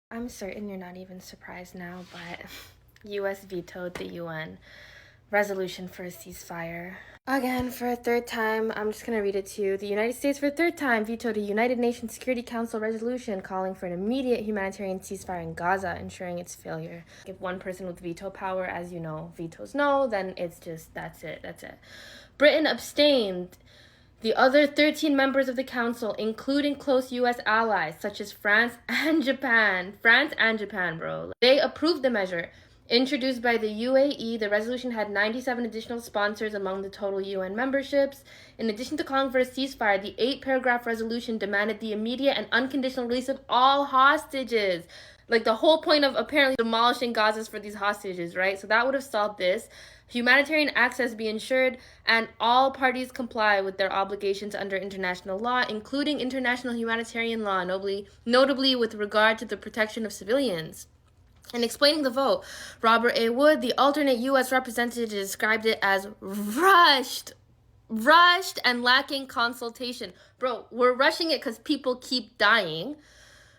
I'm certain you're not even surprised now, but US vetoed the UN resolution for a ceasefire. Again, for a third time, I'm just going to read it to you. The United States, for a third time, vetoed a United Nations Security Council resolution calling for an immediate humanitarian ceasefire in Gaza, ensuring its failure. If one person with veto power, as you know, vetoes no, then it's just, that's it. Britain abstained. The other 13 members of the council, including close US allies such as France and Japan, bro, they approved the measure. Introduced by the UAE, the resolution had 97 additional sponsors among the total UN memberships. In addition to calling for a ceasefire, the 8-paragraph resolution demanded the immediate and unconditional release of all hostages. Like, the whole point of apparently demolishing Gaza is for these hostages, right? So that would have solved this. Humanitarian access be ensured, and all parties comply with their obligations under international law, including international humanitarian law, notably with regard to the protection of civilians. In explaining the vote, Robert A. Wood, the alternate U.S. representative, described it as rushed and lacking consultation. Bro, we're rushing it because people keep dying.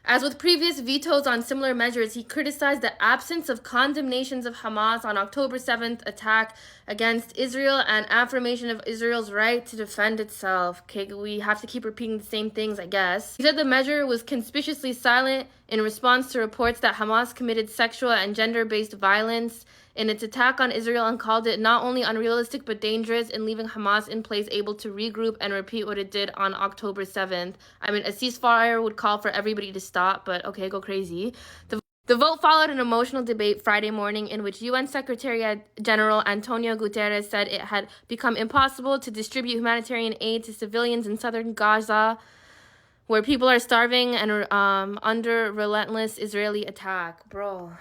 As with previous vetoes on similar measures, he criticized the absence of condemnations of Hamas on October 7th attack against Israel and affirmation of Israel's right to defend itself. Okay, we have to keep repeating the same things, I guess. He said the measure was conspicuously silent in response to reports that Hamas committed sexual and gender-based violence in its attack on Israel, and called it not only unrealistic but dangerous in leaving Hamas in place, able to regroup and repeat what it did on October 7th. I mean, a ceasefire would call for everybody to stop, but okay, go crazy. The vote followed an emotional debate Friday morning in which UN Secretary General Antonio Guterres said it had become impossible to distribute humanitarian aid to civilians in southern Gaza, where people are starving and under relentless Israeli attack. Bro.